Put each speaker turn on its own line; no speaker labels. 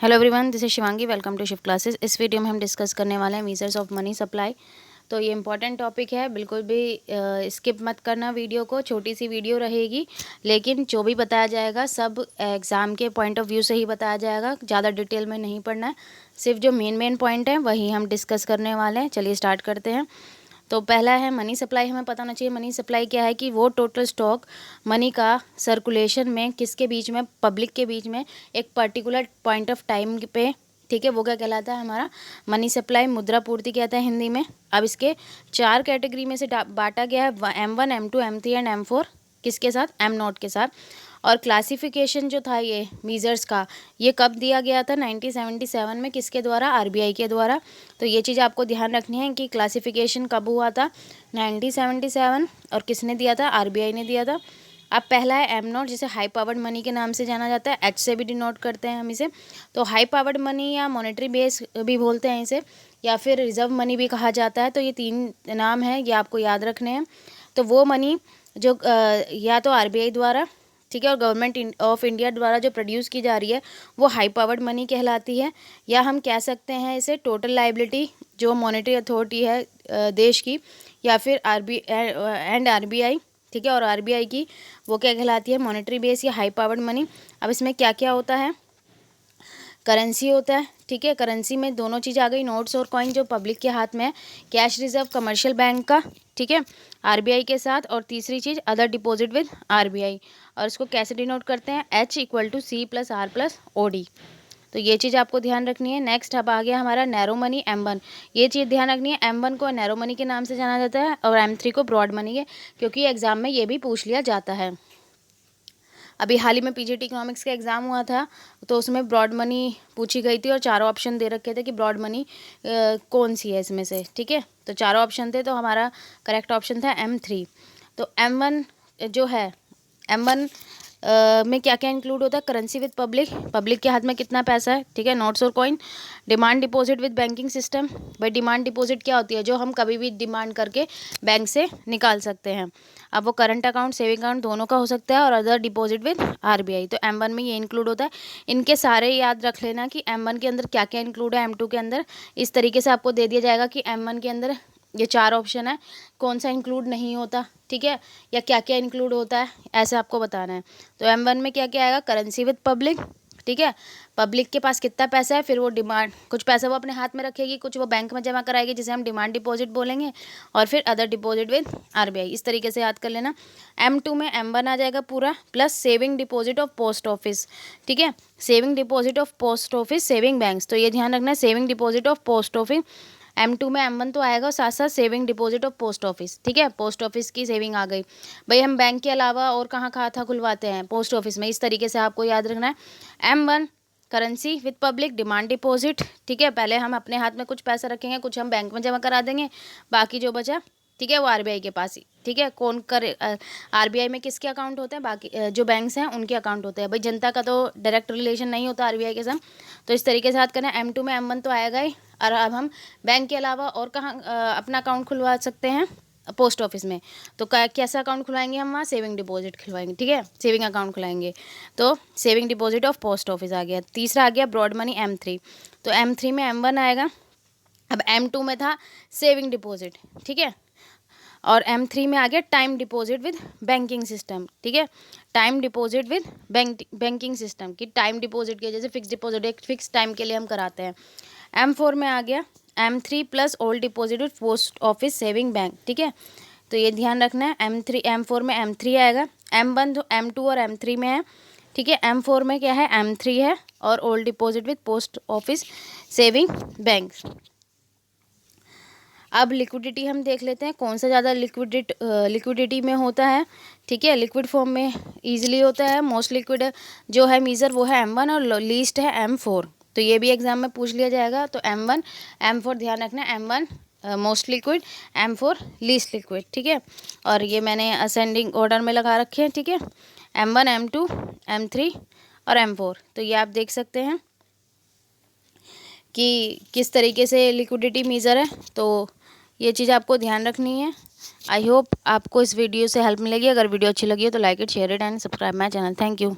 Hello everyone, this is Shivangi. Welcome to shift classes. इस video में हम डिस्कस करने वाले हैं मीजर्स ऑफ मनी सप्लाई। तो ये इंपॉर्टेंट टॉपिक है, बिल्कुल भी स्किप मत करना वीडियो को। छोटी सी वीडियो रहेगी, लेकिन जो भी बताया जाएगा सब एग्ज़ाम के पॉइंट ऑफ व्यू से ही बताया जाएगा। ज़्यादा डिटेल में नहीं पढ़ना है, सिर्फ जो मेन पॉइंट है वही हम डिस्कस करने वाले हैं। चलिए स्टार्ट करते हैं। तो पहला है मनी सप्लाई। हमें पता होना चाहिए मनी सप्लाई क्या है, कि वो टोटल स्टॉक मनी का सर्कुलेशन में किसके बीच में, पब्लिक के बीच में एक पर्टिकुलर पॉइंट ऑफ टाइम पे, ठीक है, वो क्या कहलाता है, हमारा मनी सप्लाई, मुद्रा पूर्ति कहता है हिंदी में। अब इसके 4 कैटेगरी में से बांटा गया है, M1, M2, M3 and M4। किसके साथ? M0 के साथ। और क्लासिफिकेशन जो था ये मीज़र्स का, ये कब दिया गया था? 1977 में। किसके द्वारा? आरबीआई के द्वारा। तो ये चीज़ आपको ध्यान रखनी है कि क्लासिफिकेशन कब हुआ था? 1977। और किसने दिया था? आरबीआई ने दिया था। अब पहला है M0, जिसे हाई पावर्ड मनी के नाम से जाना जाता है, H से भी डिनोट करते हैं हम इसे। तो हाई पावर्ड मनी या मॉनेटरी बेस भी बोलते हैं इसे, या फिर रिजर्व मनी भी कहा जाता है। तो ये 3 नाम है, ये आपको याद रखने हैं। तो वो मनी जो या तो आरबीआई द्वारा, ठीक है, और गवर्नमेंट ऑफ इंडिया द्वारा जो प्रोड्यूस की जा रही है, वो हाई पावर्ड मनी कहलाती है। या हम कह सकते हैं इसे टोटल लाइबिलिटी, जो मॉनेटरी अथॉरिटी है देश की, या फिर आरबीआई, ठीक है, और आरबीआई की वो क्या कहलाती है? मॉनेटरी बेस या हाई पावर्ड मनी। अब इसमें क्या क्या होता है? करेंसी होता है, ठीक है, करेंसी में दोनों चीज़ आ गई, नोट्स और कॉइन जो पब्लिक के हाथ में है। कैश रिजर्व कमर्शियल बैंक का, ठीक है, आरबीआई के साथ। और तीसरी चीज़ अदर डिपॉजिट विद आरबीआई। और इसको कैसे डिनोट करते हैं? H = C+R+OD। तो ये चीज़ आपको ध्यान रखनी है। नेक्स्ट अब आ गया हमारा नैरो मनी, M1। ये चीज़ ध्यान रखनी है, M1 को नैरो मनी के नाम से जाना जाता है, और M3 को ब्रॉड मनी है, क्योंकि एग्जाम में ये भी पूछ लिया जाता है। अभी हाल ही में पीजीटी इकोनॉमिक्स का एग्ज़ाम हुआ था, तो उसमें ब्रॉड मनी पूछी गई थी, और चारों ऑप्शन दे रखे थे कि ब्रॉड मनी कौन सी है इसमें से, ठीक है। तो चारों ऑप्शन थे, तो हमारा करेक्ट ऑप्शन था M3। तो M1 जो है, M1 में क्या क्या इंक्लूड होता है? करेंसी विद पब्लिक, पब्लिक के हाथ में कितना पैसा है, ठीक है, नोट्स और coin. Demand deposit with banking system. भाई डिमांड डिपॉजिट क्या होती है? जो हम कभी भी डिमांड करके बैंक से निकाल सकते हैं। अब वो करंट अकाउंट, सेविंग अकाउंट दोनों का हो सकता है, और अदर डिपॉजिट विद आरबीआई। तो M1 में ये इंक्लूड होता है। इनके सारे याद रख लेना कि M1 के अंदर क्या क्या इंक्लूड है, M2 के अंदर। इस तरीके से आपको दे दिया जाएगा कि M1 के अंदर ये 4 ऑप्शन है, कौन सा इंक्लूड नहीं होता, ठीक है, या क्या क्या इंक्लूड होता है, ऐसे आपको बताना है। तो M1 में क्या क्या आएगा? करेंसी विद पब्लिक, ठीक है, पब्लिक के पास कितना पैसा है, फिर वो डिमांड, कुछ पैसा वो अपने हाथ में रखेगी, कुछ वो बैंक में जमा कराएगी, जिसे हम डिमांड डिपॉजिट बोलेंगे, और फिर अदर डिपॉजिट विद आरबीआई। इस तरीके से याद कर लेना। M2 में M1 आ जाएगा पूरा, plus saving deposit of post office, ठीक है, saving deposit of post office, saving banks. तो ये ध्यान रखना है, saving deposit of post office. M2 में M1 तो आएगा, साथ साथ saving deposit of post office, ठीक है, पोस्ट ऑफिस की सेविंग आ गई। भाई हम बैंक के अलावा और कहाँ खाता खुलवाते हैं? पोस्ट ऑफिस में। इस तरीके से आपको याद रखना है। M1 currency with public, demand deposit, ठीक है, पहले हम अपने हाथ में कुछ पैसा रखेंगे, कुछ हम बैंक में जमा करा देंगे, बाकी जो बचा, ठीक है, वो आरबीआई के पास ही, ठीक है। कौन करे? आरबीआई में किसके अकाउंट होते हैं? बाकी जो बैंक्स हैं उनके अकाउंट होते हैं। भाई जनता का तो डायरेक्ट रिलेशन नहीं होता आरबीआई के साथ। तो इस तरीके से याद करना है। M2 में M1 तो आएगा ही, और अब हम बैंक के अलावा और कहाँ अपना अकाउंट खुलवा सकते हैं? पोस्ट ऑफिस में। तो कैसा अकाउंट खुलवाएंगे हम? वहाँ सेविंग डिपॉजिट खुलवाएंगे, ठीक है, सेविंग अकाउंट खुलाएंगे। तो saving deposit of post office आ गया। तीसरा आ गया ब्रॉड मनी, M3। तो M3 में M1 आएगा। अब M2 में था सेविंग डिपॉजिट, ठीक है, और M3 में आ गया time deposit with banking system, ठीक है, time deposit with banking system की टाइम डिपॉजिट के जैसे फिक्स डिपॉजिट एक फिक्स टाइम के लिए हम कराते हैं। M4 में आ गया M3 plus old deposit with post office saving bank, ठीक है। तो ये ध्यान रखना है, M4 में M3 आएगा। M1 तो M2 और M3 में है, ठीक है, M4 में क्या है? M3 है, और old deposit with post office saving bank. अब लिक्विडिटी हम देख लेते हैं, कौन सा ज़्यादा लिक्विडिटी में होता है, ठीक है, लिक्विड फॉर्म में ईजिली होता है। मोस्ट लिक्विड जो है मीज़र वो है M1, और लीस्ट है M4। तो ये भी एग्जाम में पूछ लिया जाएगा। तो M1 M4 ध्यान रखना है, M1 most liquid, M4 least liquid, ठीक है। और ये मैंने असेंडिंग ऑर्डर में लगा रखे हैं, ठीक है, M1 M2 M3 और M4। तो ये आप देख सकते हैं कि किस तरीके से लिक्विडिटी मीज़र है। तो ये चीज़ आपको ध्यान रखनी है। आई होप आपको इस वीडियो से हेल्प मिलेगी। अगर वीडियो अच्छी लगी हो तो like it, share it and subscribe my channel. Thank you.